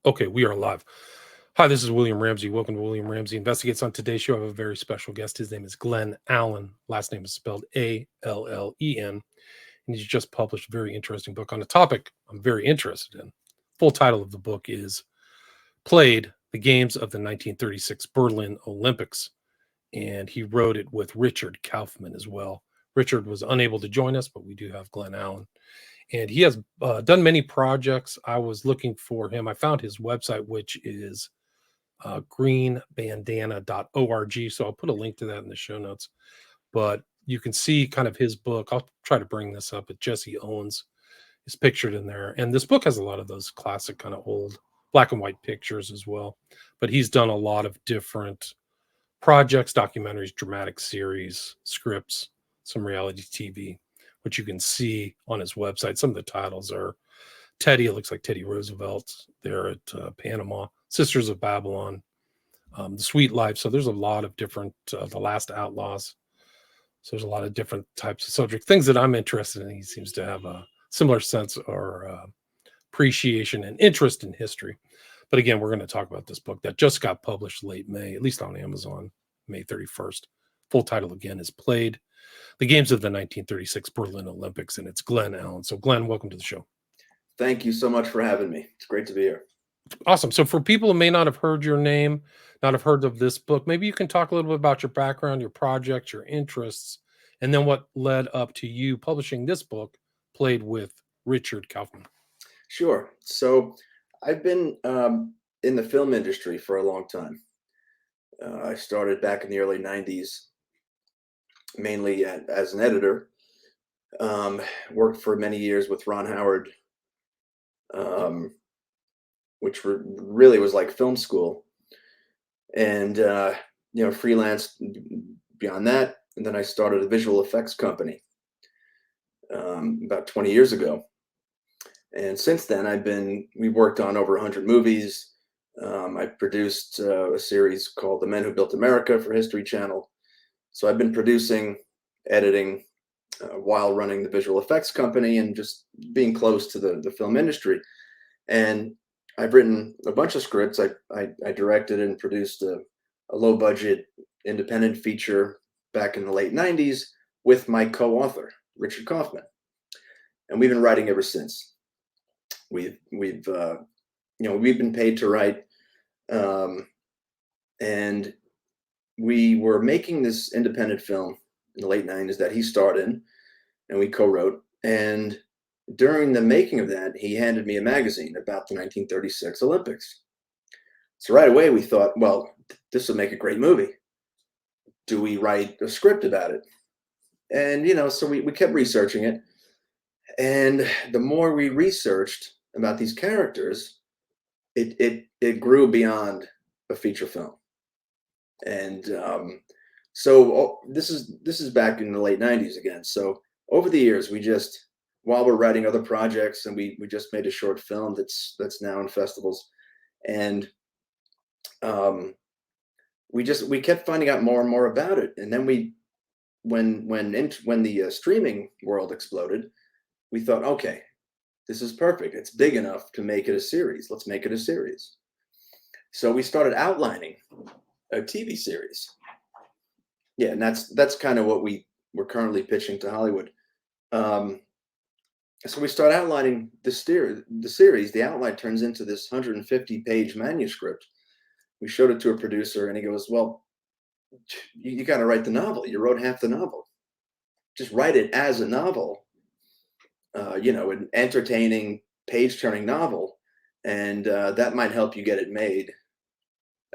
Okay, we are live. Hi, this is William Ramsey. Welcome to William Ramsey Investigates. On today's show, I have a very special guest. His name is Glenn Allen. Last name is spelled Allen. And he's just published a very interesting book on a topic I'm very interested in. Full title of the book is Played: The Games of the 1936 Berlin Olympics. And he wrote it with Richard Kaufman as well. Richard was unable to join us, but we do have Glenn Allen. And he has done many projects. I was looking for him. I found his website, which is greenbandana.org. So I'll put a link to that in the show notes. But you can see kind of his book. I'll try to bring this up. But Jesse Owens is pictured in there. And this book has a lot of those classic kind of old black and white pictures as well. But he's done a lot of different projects, documentaries, dramatic series, scripts, some reality TV, which you can see on his website. Some of the titles are Teddy, it looks like Teddy Roosevelt there at Panama, Sisters of Babylon, The Sweet Life. So there's a lot of different, The Last Outlaws. So there's a lot of different types of subject, things that I'm interested in. He seems to have a similar sense or appreciation and interest in history. But again, we're going to talk about this book that just got published late May, at least on Amazon, May 31st. Full title again is Played: The Games of the 1936 Berlin Olympics, and it's Glenn Allen. So Glenn, welcome to the show. Thank you so much for having me. It's great to be here. Awesome. So for people who may not have heard your name, not have heard of this book, maybe you can talk a little bit about your background, your projects, your interests, and then what led up to you publishing this book, Played, with Richard Kaufman. Sure. So I've been in the film industry for a long time. I started back in the early 90s, mainly as an editor. Worked for many years with Ron Howard, which really was like film school. And, freelanced beyond that. And then I started a visual effects company about 20 years ago. And since then, we worked on over 100 movies. I produced a series called The Men Who Built America for History Channel. So I've been producing, editing, while running the visual effects company and just being close to the film industry. And I've written a bunch of scripts. I directed and produced a low budget independent feature back in the late 90s with my co-author, Richard Kaufman. And we've been writing ever since. We've been paid to write, and we were making this independent film in the late 90s that he starred in, and we co-wrote. And during the making of that, he handed me a magazine about the 1936 Olympics. So right away we thought, well, this would make a great movie. Do we write a script about it? And so we kept researching it. And the more we researched about these characters, it grew beyond a feature film. And so this is back in the late 90s again. So over the years, while we're writing other projects, and we just made a short film that's now in festivals, and we kept finding out more and more about it. And then when the streaming world exploded, we thought, okay, this is perfect. It's big enough to make it a series. Let's make it a series. So we started outlining a TV series. Yeah, and that's kind of what we're currently pitching to Hollywood. So we start outlining the series. The outline turns into this 150-page manuscript. We showed it to a producer, and he goes, "Well, you got to write the novel. You wrote half the novel. Just write it as a novel. An entertaining, page-turning novel, and that might help you get it made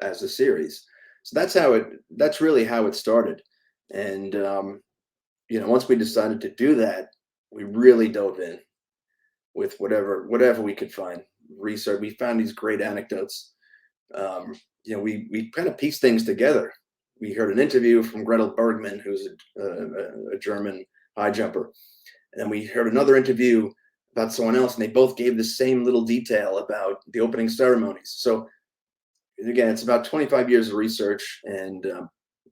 as a series." So that's really how it started. And once we decided to do that, we really dove in with whatever we could find. Research. We found these great anecdotes. We kind of pieced things together. We heard an interview from Gretel Bergman, who's a German high jumper. And then we heard another interview about someone else, and they both gave the same little detail about the opening ceremonies. So again, it's about 25 years of research, and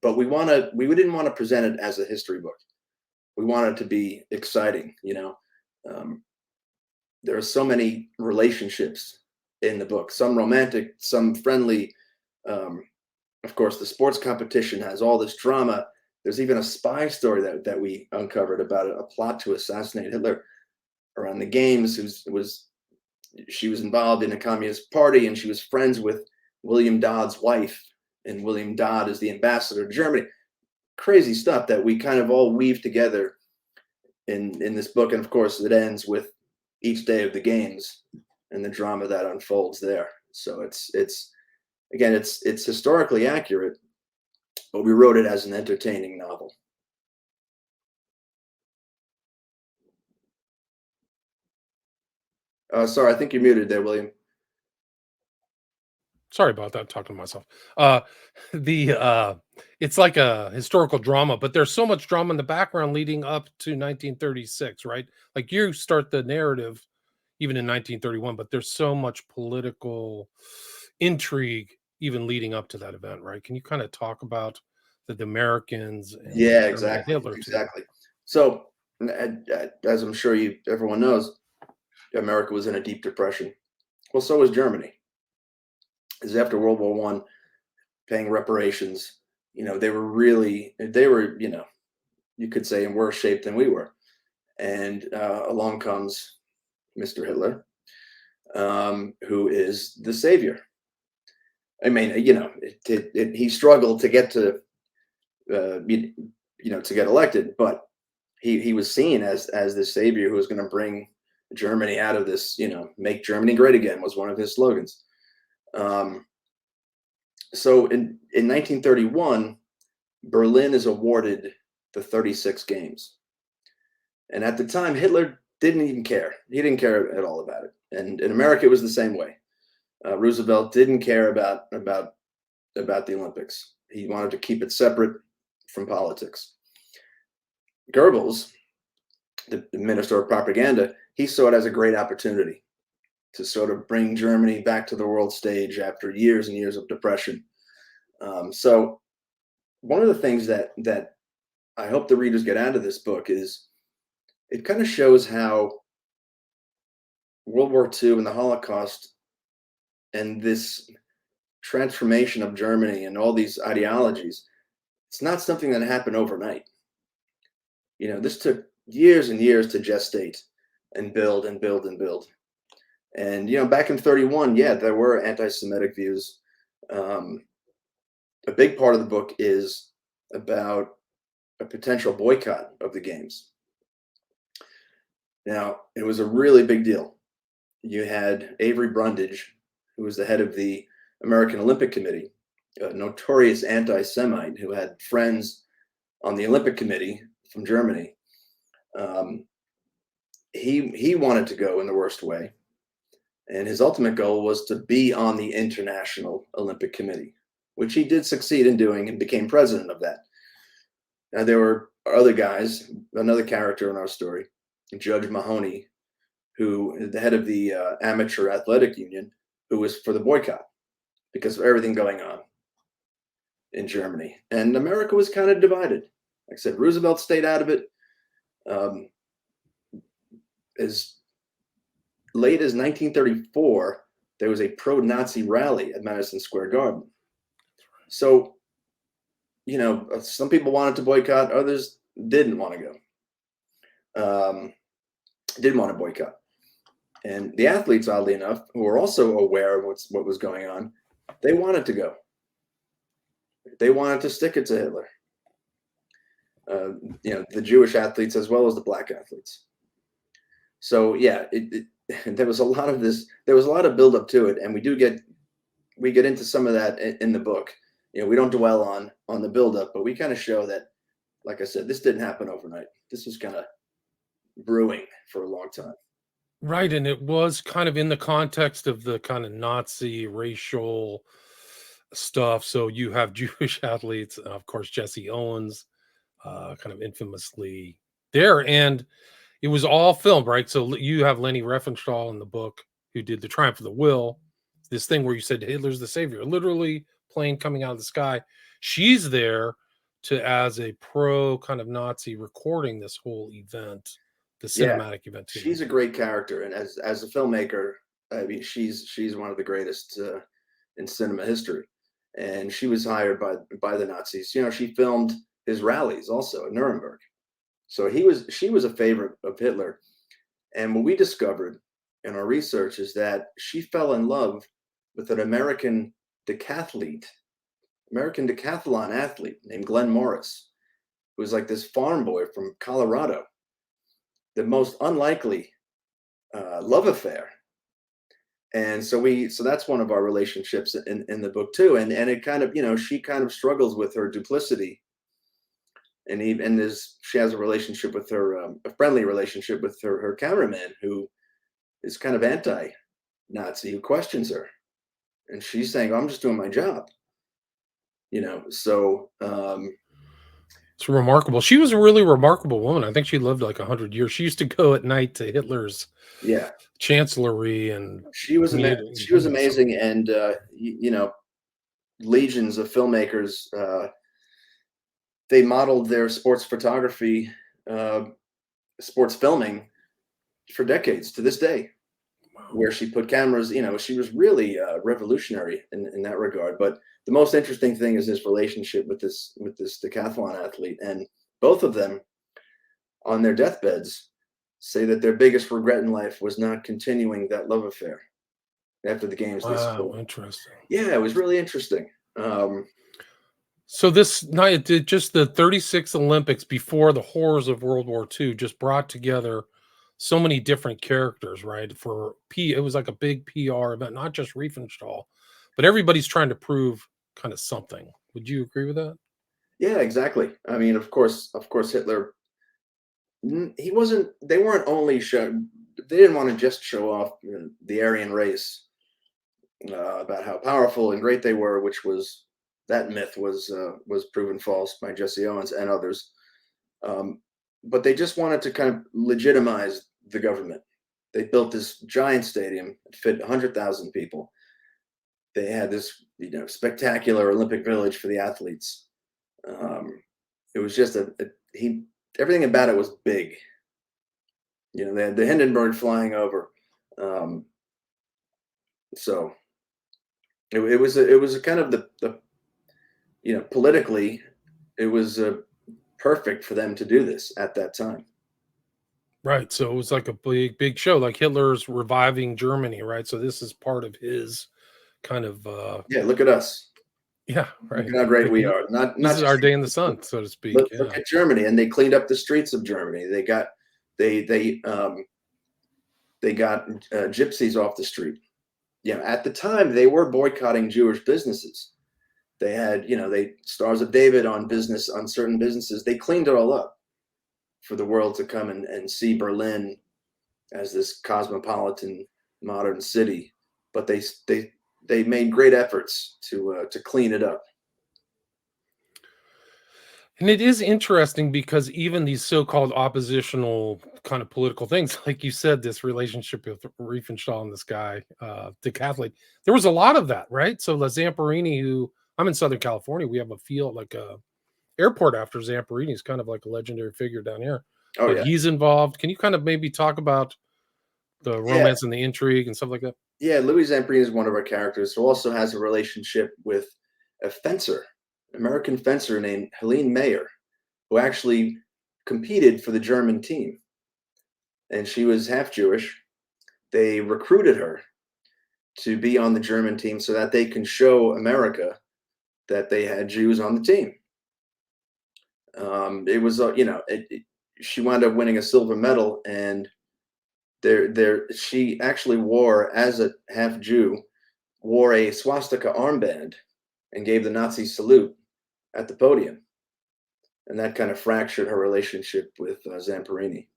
but we didn't want to present it as a history book. We want it to be exciting. There are so many relationships in the book. Some romantic, some friendly. Um, of course, the sports competition has all this drama. There's even a spy story that we uncovered about a plot to assassinate Hitler around the games. She was involved in a communist party, and she was friends with William Dodd's wife, and William Dodd is the ambassador to Germany. Crazy stuff that we kind of all weave together in this book, and of course, it ends with each day of the games and the drama that unfolds there. So it's again, it's historically accurate, but we wrote it as an entertaining novel. Sorry, I think you're muted there, William. Sorry about that. Talking to myself. Uh, the it's like a historical drama, but there's so much drama in the background leading up to 1936, right? Like you start the narrative even in 1931, but there's so much political intrigue even leading up to that event, right? Can you kind of talk about the Americans and Yeah, Germany and exactly, Hitler too? exactly. So, as I'm sure everyone knows, America was in a deep depression. Well, so was Germany. Because after World War One, paying reparations, they were, you could say in worse shape than we were. And along comes Mr. Hitler, who is the savior. I mean, he struggled to get to, to get elected, but he was seen as the savior who was going to bring Germany out of this. Make Germany great again was one of his slogans. Um, so in 1931, Berlin is awarded the 36 games. And at the time, Hitler didn't even care. He didn't care at all about it. And in America, it was the same way. Roosevelt didn't care about the Olympics. He wanted to keep it separate from politics. Goebbels, the minister of propaganda, he saw it as a great opportunity to sort of bring Germany back to the world stage after years and years of depression. So one of the things that I hope the readers get out of this book is it kind of shows how World War II and the Holocaust and this transformation of Germany and all these ideologies, it's not something that happened overnight. This took years and years to gestate and build and build and build. And back in 31, yeah, there were anti-Semitic views. A big part of the book is about a potential boycott of the games. Now, it was a really big deal. You had Avery Brundage, who was the head of the American Olympic Committee, a notorious anti-Semite who had friends on the Olympic Committee from Germany. He wanted to go in the worst way, and his ultimate goal was to be on the International Olympic Committee, which he did succeed in doing and became president of that. Now, there were other guys, another character in our story, Judge Mahoney, who is the head of the Amateur Athletic Union, who was for the boycott because of everything going on in Germany. And America was kind of divided. Like I said, Roosevelt stayed out of it. As late as 1934, there was a pro-Nazi rally at Madison Square Garden. So, some people wanted to boycott, others didn't want to go. Didn't want to boycott. And the athletes, oddly enough, who were also aware of what was going on, they wanted to go. They wanted to stick it to Hitler. The Jewish athletes as well as the black athletes. So yeah, there was a lot of this. There was a lot of build up to it, and we get into some of that in the book. We don't dwell on the build up, but we kind of show that, like I said, this didn't happen overnight. This was kind of brewing for a long time. Right, and it was kind of in the context of the kind of Nazi racial stuff. So you have Jewish athletes, of course, Jesse Owens, kind of infamously there, and it was all filmed, right? So you have Lenny Riefenstahl in the book who did the Triumph of the Will, this thing where you said Hitler's the savior, literally plane coming out of the sky. She's there to as a pro kind of Nazi recording this whole event, the Yeah, cinematic event too. she's a great character, and as a filmmaker, I mean, she's one of the greatest in cinema history, and she was hired by the Nazis. You know, she filmed his rallies also at Nuremberg. So she was a favorite of Hitler. And what we discovered in our research is that she fell in love with an American decathlon athlete named Glenn Morris, who was like this farm boy from Colorado. The most unlikely love affair. And so that's one of our relationships in the book too. And it kind of, you know, she kind of struggles with her duplicity, and even is she has a relationship with her a friendly relationship with her cameraman, who is kind of anti-Nazi, who questions her, and she's saying, "I'm just doing my job," you know. So It's remarkable. She was a really remarkable woman. I think she lived like 100 years. She used to go at night to Hitler's yeah, chancellery and community she was and stuff. amazing, and you know, legions of filmmakers. They modeled their sports photography, uh, sports filming for decades to this day, Wow. where she put cameras. You know, she was really revolutionary in that regard. But the most interesting thing is this relationship with this decathlon athlete, and both of them on their deathbeds say that their biggest regret in life was not continuing that love affair after the games. They Wow, spoke. interesting. Yeah, it was really interesting. So this night did just the 36 Olympics before the horrors of World War II just brought together so many different characters, right? It was like a big PR event, not just Riefenstahl, but everybody's trying to prove kind of something. Would you agree with that? Yeah, exactly. I mean, of course, Hitler. He wasn't. They weren't only show. They didn't want to just show off the Aryan race, about how powerful and great they were, which was that myth was proven false by Jesse Owens and others. Um, but they just wanted to kind of legitimize the government. They built this giant stadium, it fit 100,000 people. They had this, you know, spectacular Olympic Village for the athletes. Um, it was just he everything about it was big. You know, they had the Hindenburg flying over. Um, so it was a kind of the you know, politically, it was perfect for them to do this at that time. Right. So it was like a big show, like Hitler's reviving Germany, right? So this is part of his kind of Yeah, look at us. yeah, Look right. at how great Like we are. this Not is just our day in the sun, so to speak. look Yeah. at Germany, and they cleaned up the streets of Germany. They they um, they got gypsies off the street. You know, at the time they were boycotting Jewish businesses. They had, you know, they Stars of David on business on certain businesses. They cleaned it all up for the world to come and see Berlin as this cosmopolitan modern city. But they made great efforts to clean it up. And it is interesting because even these so-called oppositional kind of political things, like you said, this relationship with Riefenstahl and this guy, the Catholic, there was a lot of that, right? So La Zamperini, who I'm in Southern California, we have a field like a airport after Zamperini. Is kind of like a legendary figure down here, Oh but yeah, he's involved. Can you kind of maybe talk about the yeah, romance and the intrigue and stuff like that? yeah. Louis Zamperini is one of our characters who also has a relationship with a fencer, American fencer named Helene Mayer, who actually competed for the German team, and she was half Jewish. They recruited her to be on the German team so that they can show America that they had Jews on the team. It was, you know, she wound up winning a silver medal, and she actually wore, as a half Jew, wore a swastika armband and gave the Nazi salute at the podium, and that kind of fractured her relationship with Zamperini.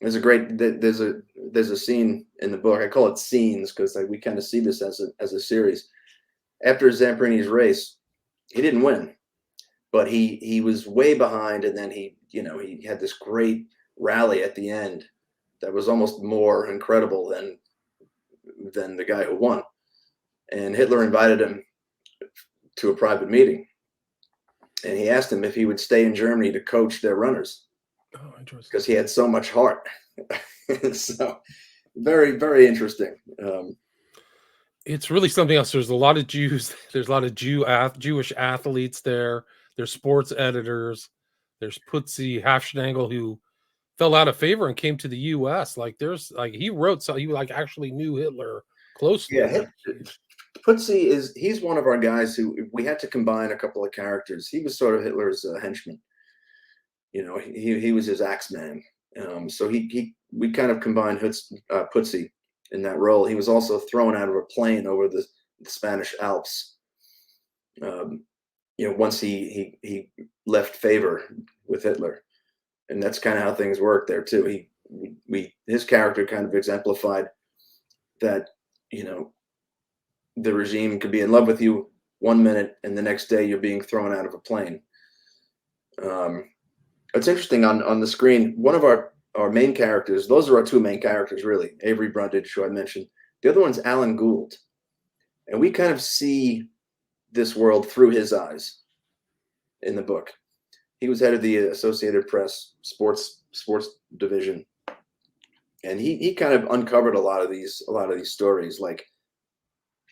There's a scene in the book. I call it scenes because we kind of see this as a series. After Zamperini's race, he didn't win, but he was way behind, and then he had this great rally at the end that was almost more incredible than the guy who won. And Hitler invited him to a private meeting, and he asked him if he would stay in Germany to coach their runners Oh, interesting. because he had so much heart. So very, very interesting. It's really something else. There's a lot of Jews. There's a lot of Jewish athletes there. There's sports editors. There's Putzi Hafschnagel, who fell out of favor and came to the U.S. Like there's like he wrote so he like actually knew Hitler closely. Yeah, Like Putzi he's one of our guys who we had to combine a couple of characters. He was sort of Hitler's henchman. He was his axeman. So we kind of combined Putzi in that role. He was also thrown out of a plane over the Spanish Alps. Once he left favor with Hitler, and that's kind of how things worked there too. His character kind of exemplified that the regime could be in love with you one minute, and the next day you're being thrown out of a plane. It's interesting on the screen. One of our main characters, those are our two main characters, really. Avery Brundage, who I mentioned. The other one's Alan Gould. And we kind of see this world through his eyes in the book. He was head of the Associated Press sports division. And he kind of uncovered a lot of these stories, like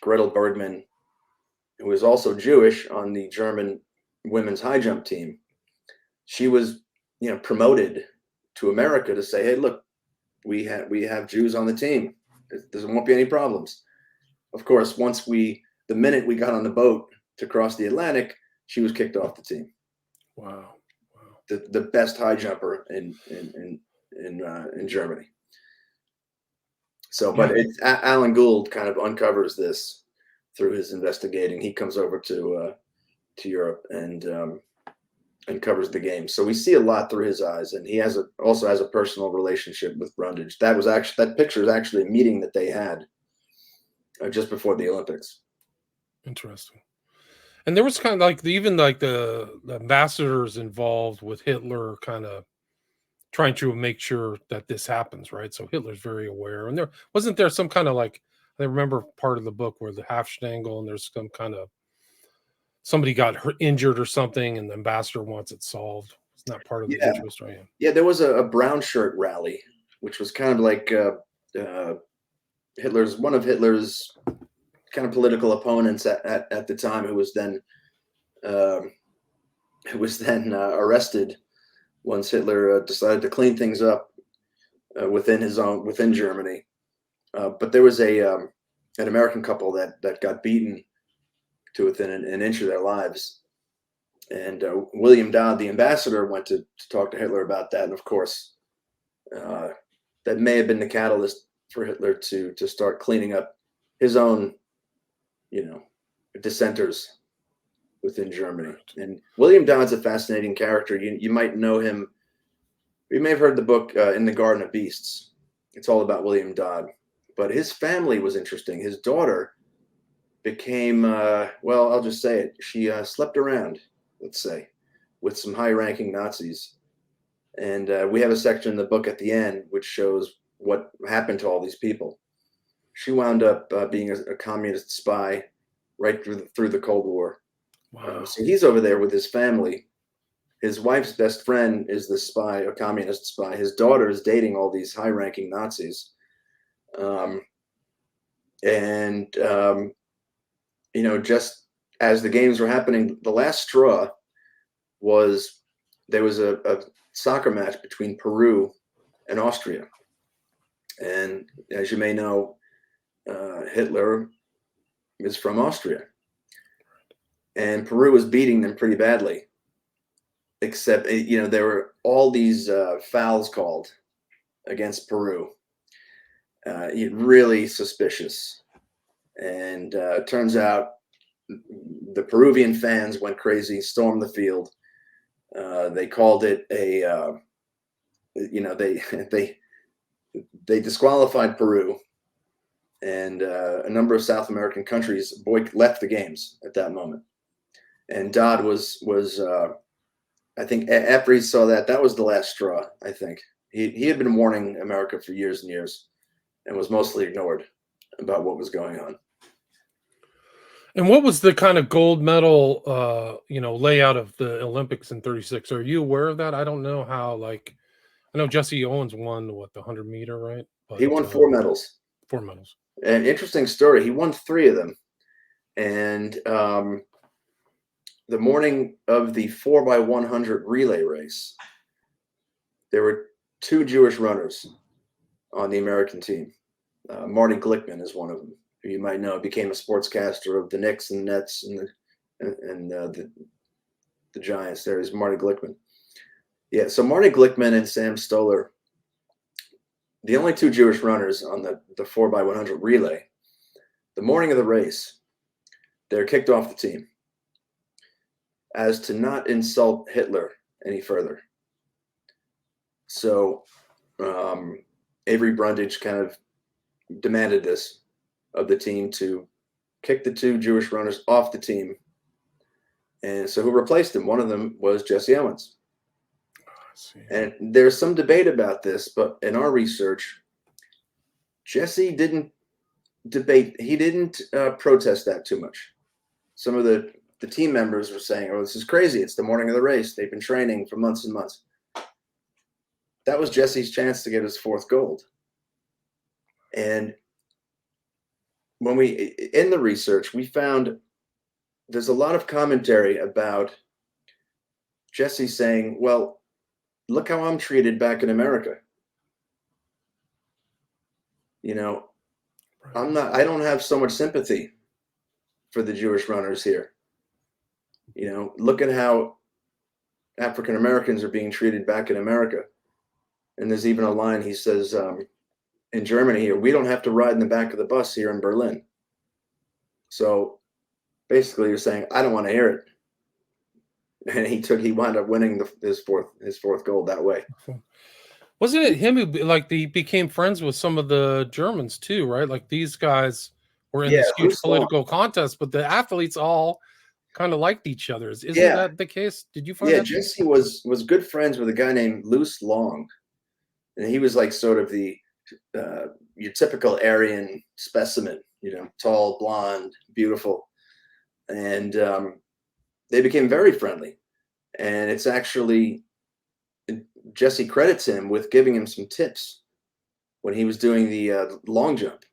Gretel Bergman, who was also Jewish on the German women's high jump team. She was, promoted to America to say, hey, look, we have Jews on the team. There won't be any problems. Of course, the minute we got on the boat to cross the Atlantic, she was kicked off the team. wow. The best high jumper in Germany. So, but Alan Gould kind of uncovers this through his investigating. He comes over to Europe and covers the game. So we see a lot through his eyes, and he also has a personal relationship with Brundage. That picture is actually a meeting that they had just before the Olympics. Interesting. And there was kind of like even like the ambassadors involved with Hitler kind of trying to make sure that this happens, right? So Hitler's very aware. And there some kind of like, I remember part of the book where the Hafschnagel and there's some kind of somebody got injured or something and the ambassador wants it solved. It's not part of the interest, right? Yeah, there was a brown shirt rally, which was kind of like one of Hitler's kind of political opponents at the time, who was then arrested once Hitler decided to clean things up within Germany. But there was an American couple that got beaten to within an inch of their lives, and William Dodd, the ambassador, went to talk to Hitler about that, and of course, that may have been the catalyst for Hitler to start cleaning up his own, dissenters within Germany. And William Dodd's a fascinating character. You might know him. You may have heard the book In the Garden of Beasts. It's all about William Dodd. But his family was interesting. His daughter became, I'll just say it. She slept around, let's say, with some high-ranking Nazis. And we have a section in the book at the end which shows what happened to all these people. She wound up being a communist spy right through the Cold War. Wow. So he's over there with his family. His wife's best friend is the spy, a communist spy. His daughter is dating all these high-ranking Nazis. Just as the games were happening, the last straw was there was a soccer match between Peru and Austria. And as you may know, Hitler is from Austria. And Peru was beating them pretty badly. Except, there were all these fouls called against Peru. Really suspicious. And it turns out the Peruvian fans went crazy, stormed the field. They called it they disqualified Peru, and a number of South American countries left the games at that moment. And Dodd was I think after he saw that was the last straw. I think he had been warning America for years and years, and was mostly ignored about what was going on. And what was the kind of gold medal, layout of the Olympics in '36? Are you aware of that? I don't know how. Like, I know Jesse Owens won the 100-meter, right? He but won 4 medals. 4 medals. An interesting story. He won 3 of them, and the morning of the 4x100 relay race, there were 2 Jewish runners on the American team. Marty Glickman is one of them, who you might know became a sportscaster of the Knicks and Nets and the Giants. There is Marty Glickman. Yeah, so Marty Glickman and Sam Stoller, the only 2 Jewish runners on the 4x100 relay. The morning of the race, they're kicked off the team as to not insult Hitler any further. So Avery Brundage kind of demanded this of the team, to kick the 2 Jewish runners off the team. And so who replaced him? One of them was Jesse Owens. And there's some debate about this, but in our research, Jesse didn't debate. He didn't protest that too much. Some of the team members were saying, "Oh, this is crazy. It's the morning of the race. They've been training for months and months." That was Jesse's chance to get his 4th gold. And when in the research, we found there's a lot of commentary about Jesse saying, "Well, look how I'm treated back in America. You know, I don't have so much sympathy for the Jewish runners here. You know, look at how African Americans are being treated back in America." And there's even a line he says, in Germany here, "We don't have to ride in the back of the bus here in Berlin." So basically you're saying, I don't want to hear it. And he wound up winning his fourth gold that way. Wasn't it him who he became friends with some of the Germans too, right? Like these guys were in this huge political contest, but the athletes all kind of liked each other. Isn't that the case? Did you find that? Yeah, Jesse was good friends with a guy named Luce Long. And he was like sort of the your typical Aryan specimen, you know, tall, blonde, beautiful. And they became very friendly. And it's actually, Jesse credits him with giving him some tips when he was doing the long jump.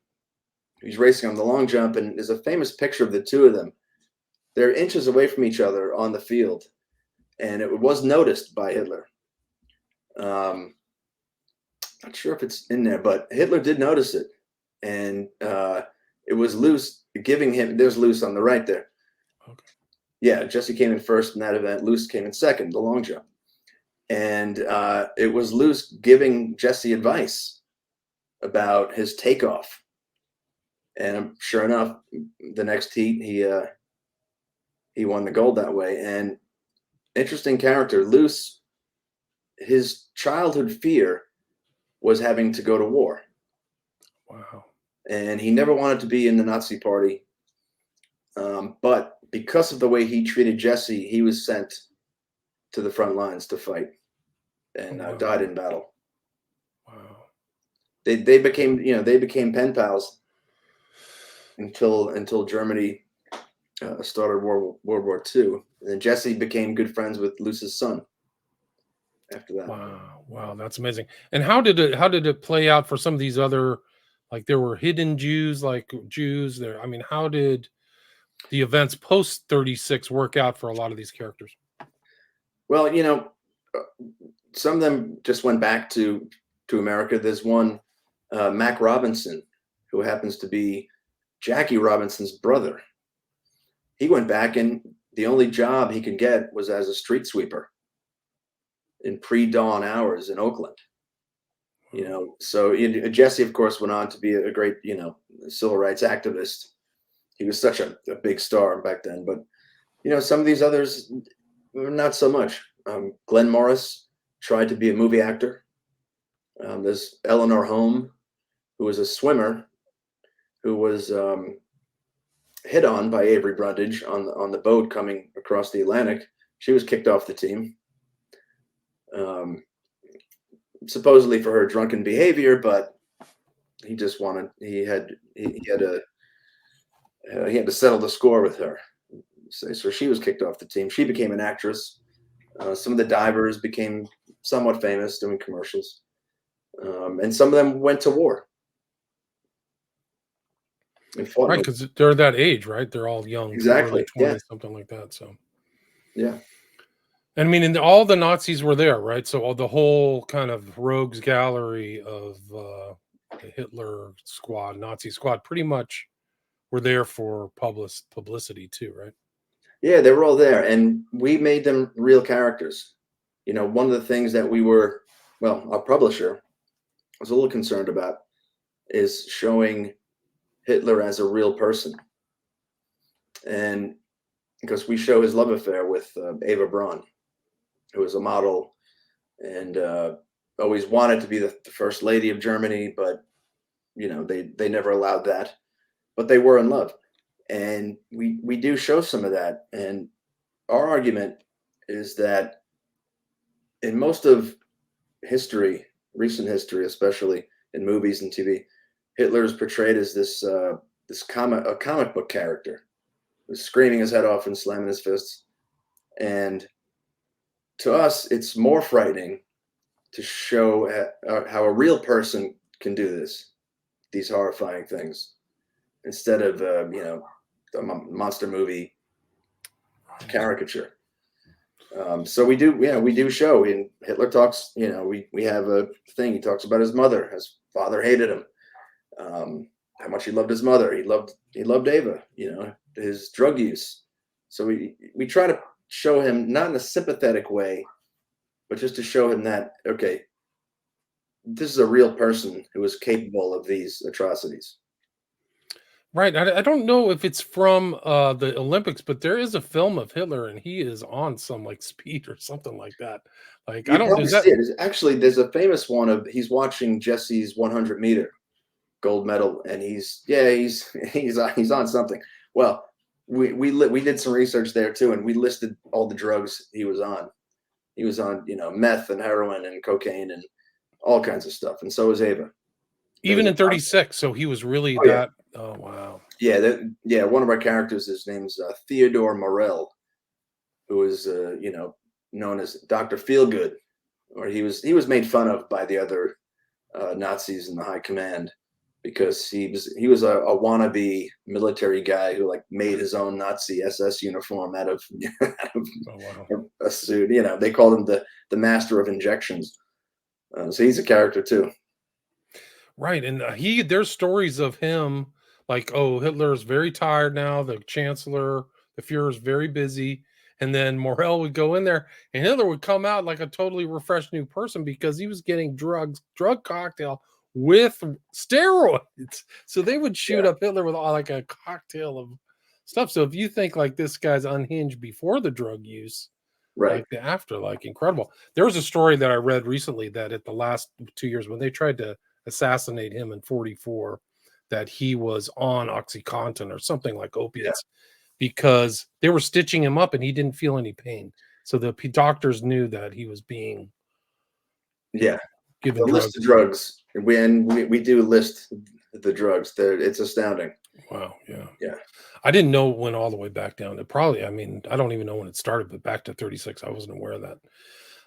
He's racing on the long jump, and there's a famous picture of the 2 of them. They're inches away from each other on the field, and it was noticed by Hitler. Not sure if it's in there, but Hitler did notice it, and it was Luce giving him. There's Luce on the right there. Okay. Yeah, Jesse came in first in that event. Luce came in second, the long jump, and it was Luce giving Jesse advice about his takeoff. And sure enough, the next heat he won the gold that way. And interesting character, Luce. His childhood fear was having to go to war. Wow. And he never wanted to be in the Nazi party. But because of the way he treated Jesse, he was sent to the front lines to fight, and died in battle. Wow. They became pen pals until Germany started World War II. And then Jesse became good friends with Luce's son after that. Wow, that's amazing. And how did it play out for some of these other, like there were hidden Jews, like Jews there? I mean, how did the events post 36 work out for a lot of these characters? Well, you know, some of them just went back to America. There's one, Mac Robinson, who happens to be Jackie Robinson's brother. He went back, and the only job he could get was as a street sweeper in pre-dawn hours in Oakland. You know, so Jesse, of course, went on to be a great, you know, civil rights activist. He was such a big star back then. But, you know, some of these others, not so much. Glenn Morris tried to be a movie actor. There's Eleanor Holm, who was a swimmer, who was hit on by Avery Brundage on the boat coming across the Atlantic. She was kicked off the team, supposedly for her drunken behavior, but he just wanted he had to settle the score with her. So she was kicked off the team. She became an actress. Some of the divers became somewhat famous doing commercials, and some of them went to war. and fought Right, in because they're that age, right? They're all young, early exactly. Yeah, 20s, something like that. So, yeah, and I mean, and all the Nazis were there, right? So all the whole kind of rogues gallery of the Hitler squad, Nazi squad, pretty much were there for publicity too, right? yeah. They were all there, and we made them real characters. One of the things that our publisher was a little concerned about is showing Hitler as a real person, and because we show his love affair with Eva Braun, who was a model and always wanted to be the first lady of Germany, but they never allowed that. But they were in love, and we do show some of that. And our argument is that in most of history, recent history, especially in movies and TV, Hitler is portrayed as this comic book character who's screaming his head off and slamming his fists. And to us, it's more frightening to show how a real person can do these horrifying things, instead of the monster movie caricature. So we do show. And Hitler talks. We have a thing. He talks about his mother. His father hated him. How much he loved his mother. He loved Ava. His drug use. So we try to show him not in a sympathetic way, but just to show him that, okay, this is a real person who is capable of these atrocities. Right. I don't know if it's from the Olympics, but there is a film of Hitler and he is on some like speed or something like that. Like I You don't probably is that see it. There's a famous one of he's watching Jesse's 100-meter gold medal, and he's on something. Well, we did some research there too, and we listed all the drugs he was on. He was on meth and heroin and cocaine and all kinds of stuff, and so was Ava. There was even a in 36, so he was really oh yeah, that oh wow. yeah. One of our characters, his name's Theodore Morel, who is known as Dr. Feelgood, or he was made fun of by the other Nazis in the high command because he was a wannabe military guy who like made his own Nazi SS uniform out of, out of Oh wow. a suit. They called him the master of injections. So he's a character too. Right, and there's stories of him like, oh, Hitler's very tired now, the chancellor, the Fuhrer's very busy, and then Morel would go in there, and Hitler would come out like a totally refreshed new person because he was getting drug cocktail with steroids. So they would shoot Yeah, up Hitler with all like a cocktail of stuff. So if you think like this guy's unhinged before the drug use, right. like the after, like incredible. There was a story that I read recently that at the last 2 years when they tried to assassinate him in 44, that he was on Oxycontin or something like Yeah, opiates because they were stitching him up and he didn't feel any pain. So the doctors knew that he was being, you yeah. know, given The list drugs. of drugs. We do list the drugs. It's astounding. Wow. Yeah. Yeah. I didn't know it went all the way back down to probably, I mean, I don't even know when it started, but back to 36. I wasn't aware of that.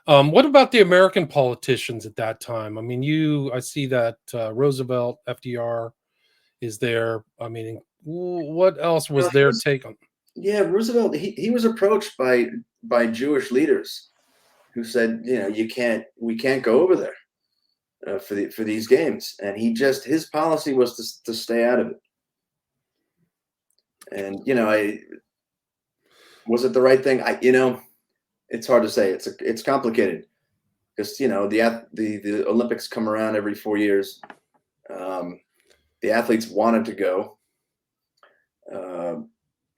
What about the American politicians at that time? I mean, I see that Roosevelt, FDR is there. I mean, what else was He their was take on? Yeah, Roosevelt. He was approached by Jewish leaders who said, we can't go over there for these games, and his policy was to stay out of it. And I was it the right thing? It's hard to say. It's complicated because the Olympics come around every 4 years. Um, the athletes wanted to go. Uh,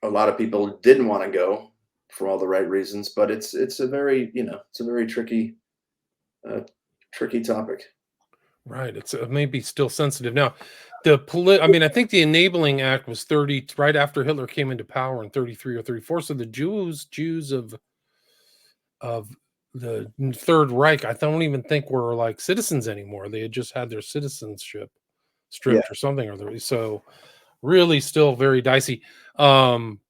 a lot of people didn't want to go for all the right reasons, but it's a very uh, tricky topic. Right, it's maybe still sensitive now. I mean, I think the Enabling Act was 30 right after Hitler came into power in 33 or 34. So the Jews of the Third Reich, I don't even think were like citizens anymore. They had just had their citizenship Yeah, stripped or something or other. So really still very dicey. Um,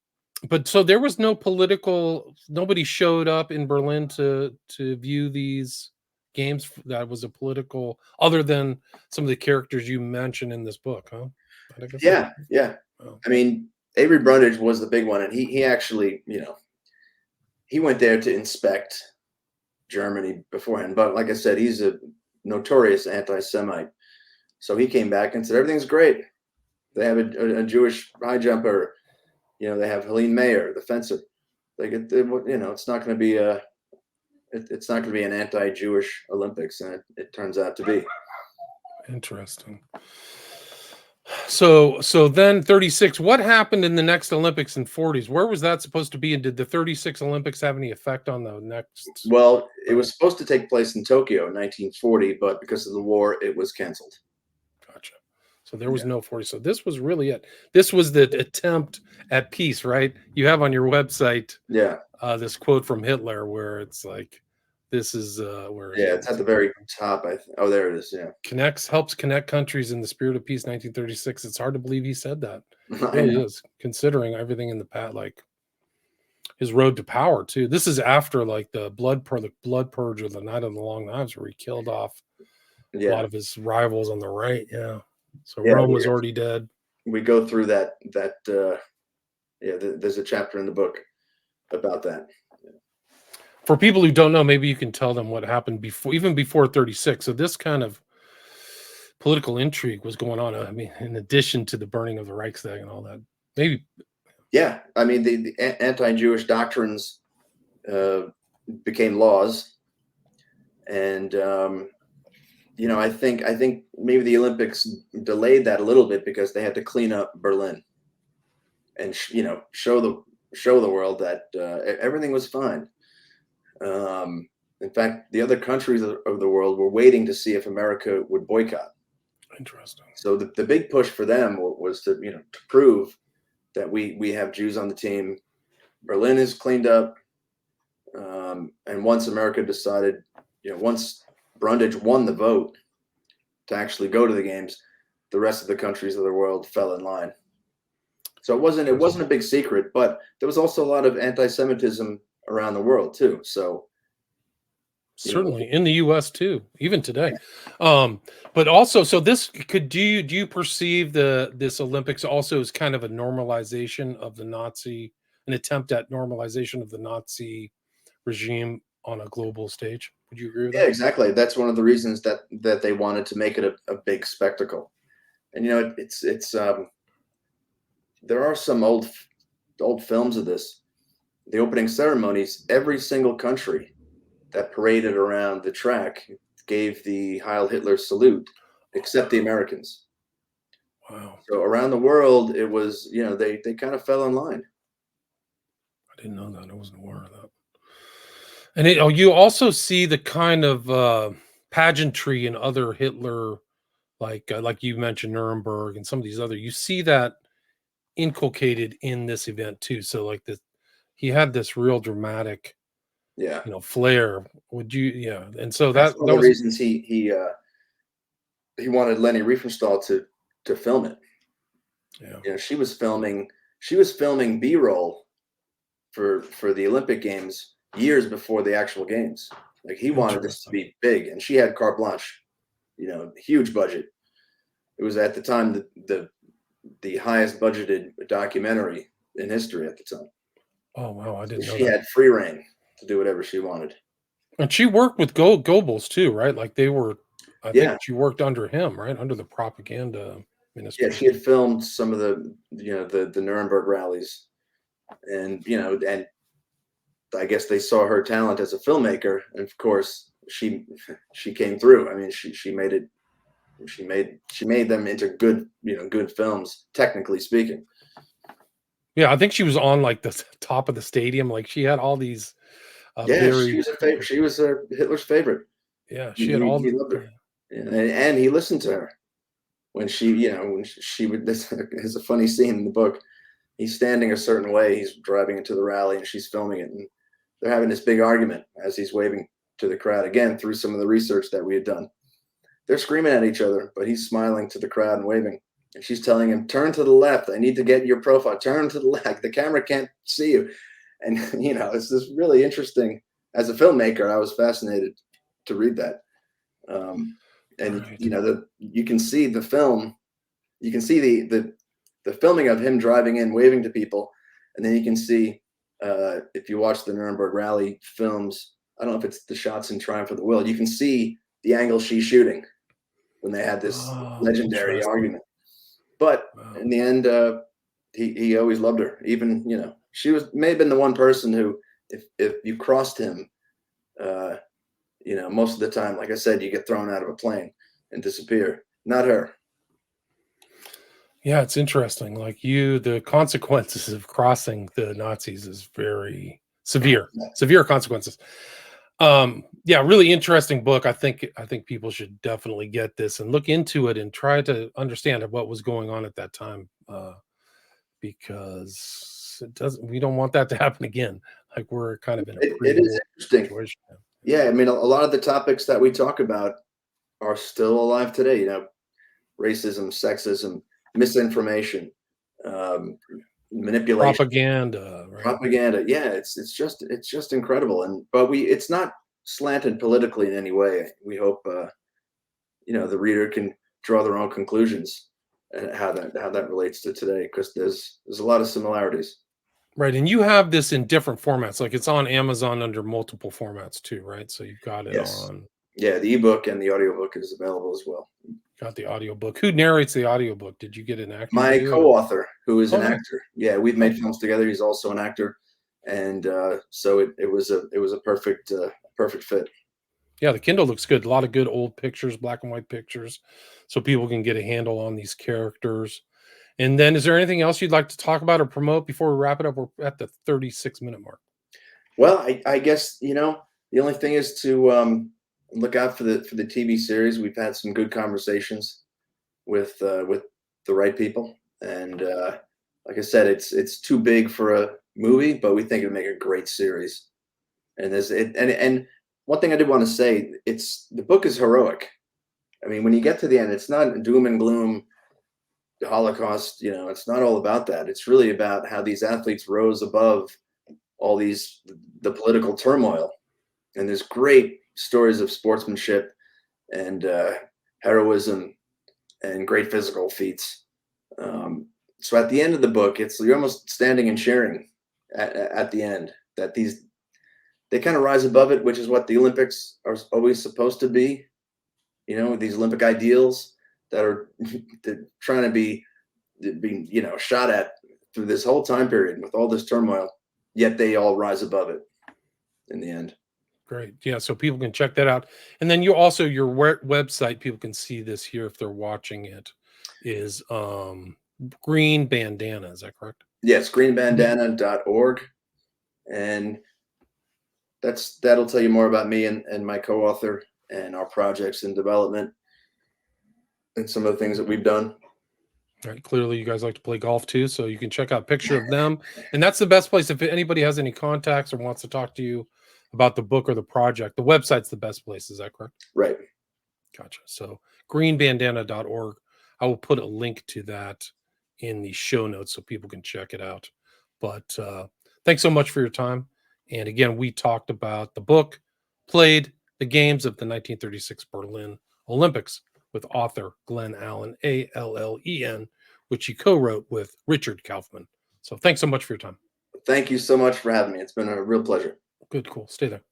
but so there was no nobody showed up in Berlin to view these games that was a political other than some of the characters you mentioned in this book, huh? I guess Yeah, yeah. oh, I mean, Avery Brundage was the big one, and he actually, he went there to inspect Germany beforehand. But like I said, he's a notorious anti-Semite. So he came back and said everything's great. They have a Jewish high jumper. They have Helene Mayer, the fencer. It's not going to be it's not going to be an anti-Jewish Olympics, and it turns out to be. interesting. So then 36. What happened in the next Olympics in 40s? Where was that supposed to be? And did the 36 Olympics have any effect on the next? Well, it was supposed to take place in Tokyo in 1940, but because of the war, it was canceled. Gotcha. So there was no 40. So this was really it. This was the attempt at peace, right? You have on your website Yeah, this quote from Hitler where it's like, this is where is yeah, it? it's at the very top. Oh, there it is. Yeah, Helps connect countries in the spirit of peace, 1936. It's hard to believe he said that. It I really know. is, considering everything in the past, like his road to power too. This is after like the blood purge or the Night of the Long Knives, where he killed off a Yeah, lot of his rivals on the right. Yeah. So yeah. Rome was already dead. We go through that. There's a chapter in the book about that. For people who don't know, maybe you can tell them what happened before, even before 36. So this kind of political intrigue was going on. I mean, in addition to the burning of the Reichstag and all that, maybe. Yeah, I mean the anti-Jewish doctrines became laws, and I think maybe the Olympics delayed that a little bit because they had to clean up Berlin and show the world that everything was fine. In fact, the other countries of the world were waiting to see if America would boycott. Interesting. So the big push for them was to to prove that we have Jews on the team. Berlin is cleaned up, and once America decided, once Brundage won the vote to actually go to the games, the rest of the countries of the world fell in line. So it wasn't a big secret, but there was also a lot of anti-Semitism around the world too. So Certainly in the US too, even today. But also, so this could do you perceive this Olympics also as kind of a normalization of the Nazi, an attempt at normalization of the Nazi regime on a global stage? Would you agree with yeah, that? exactly. That's one of the reasons that they wanted to make it a big spectacle. And it's there are some old films of this. The opening ceremonies, every single country that paraded around the track gave the Heil Hitler salute, except the Americans. Wow. So around the world, it was, they kind of fell in line. I didn't know that. I wasn't aware of that. And you also see the kind of pageantry in other Hitler, like you mentioned Nuremberg and some of these other. You see that inculcated in this event too. So like this, he had this real dramatic, Yeah, flair. Would you? Yeah. And so that's that one that of the was reasons he wanted Leni Riefenstahl to film it. yeah, She was filming B-roll for the Olympic Games years before the actual games. Like he wanted this to interesting. be big, and she had carte blanche. Huge budget. It was at the time the highest budgeted documentary in history at the time. Oh wow, I So didn't know she that. had free reign to do whatever she wanted. And she worked with Goebbels too, right? Like they were. I think Yeah, she worked under him, right? Under the propaganda yeah. She administration. had filmed some of the Nuremberg rallies, and I guess they saw her talent as a filmmaker, and of course she came through. I mean, she made it. She made them into good films, technically speaking. Yeah, I think she was on like the top of the stadium. Like she had all these Yeah, she very was a favorite. She was Hitler's favorite. yeah, He, she had he, all he the loved her, yeah. and he listened to her when she would. This is a funny scene in the book. He's standing a certain way. He's driving into the rally, and she's filming it, and they're having this big argument as he's waving to the crowd again through some of the research that we had done. They're screaming at each other, but he's smiling to the crowd and waving. And she's telling him, "Turn to the left. I need to get your profile. Turn to the left. The camera can't see you." And it's just really interesting. As a filmmaker, I was fascinated to read that. And Right. you can see the film. you can see the filming of him driving in, waving to people, and then you can see if you watch the Nuremberg Rally films, I don't know if it's the shots in Triumph of the Will, you can see the angle she's shooting when they had this Oh, legendary interesting. argument. But Wow. in the end, he always loved her. Even, she may have been the one person who, if you crossed him, uh, most of the time, like I said, you get thrown out of a plane and disappear. Not her. Yeah, it's interesting. Like the consequences of crossing the Nazis is very severe, severe consequences. Yeah, really interesting book. I think people should definitely get this and look into it and try to understand what was going on at that time, because we don't want that to happen again. Like we're kind of in a It is pre-war interesting. situation now. Yeah, I mean, a lot of the topics that we talk about are still alive today. Racism, sexism, misinformation, um, manipulation, Propaganda, right? propaganda. Yeah, it's just incredible. But it's not slanted politically in any way. We hope the reader can draw their own conclusions and how that relates to today, because there's a lot of similarities. Right, and you have this in different formats, like it's on Amazon under multiple formats too, right? So you've got it Yes. on Yeah, the ebook and the audiobook is available as well. got the audiobook. Who narrates the audiobook? Did you get an actor to My do it? co-author, who is Oh, an nice. actor, yeah, we've Oh, made films together. He's also an actor, and so it was a perfect fit. yeah, the Kindle looks good. A lot of good old pictures, black and white pictures, so people can get a handle on these characters. And then, is there anything else you'd like to talk about or promote before we wrap it up? We're at the 36-minute mark. Well, I guess the only thing is to look out for the TV series. We've had some good conversations with the right people, and like I said, it's too big for a movie, but we think it'd make a great series. And and one thing I did want to say, the book is heroic. I mean, when you get to the end, it's not doom and gloom, the Holocaust. It's not all about that. It's really about how these athletes rose above all the political turmoil. And there's great stories of sportsmanship and heroism and great physical feats. So at the end of the book, you're almost standing and cheering at the end that they kind of rise above it, which is what the Olympics are always supposed to be. These Olympic ideals that are trying to be shot at through this whole time period with all this turmoil, yet they all rise above it in the end. Great. Yeah, so people can check that out. And then you also your website, people can see this here if they're watching it, is Green Bandana. Is that correct? Yes, greenbandana.org, and that'll tell you more about me and my co-author and our projects in development and some of the things that we've done. All right. Clearly, you guys like to play golf too, so you can check out a picture of them. And that's the best place if anybody has any contacts or wants to talk to you about the book or the project. The website's the best place. Is that correct? Right. Gotcha. So greenbandana.org. I will put a link to that in the show notes so people can check it out. But thanks so much for your time. And again, we talked about the book, played the games of the 1936 Berlin Olympics with author Glenn Allen, Allen, which he co-wrote with Richard Kaufman. So thanks so much for your time. Thank you so much for having me. It's been a real pleasure. Good, cool. Stay there.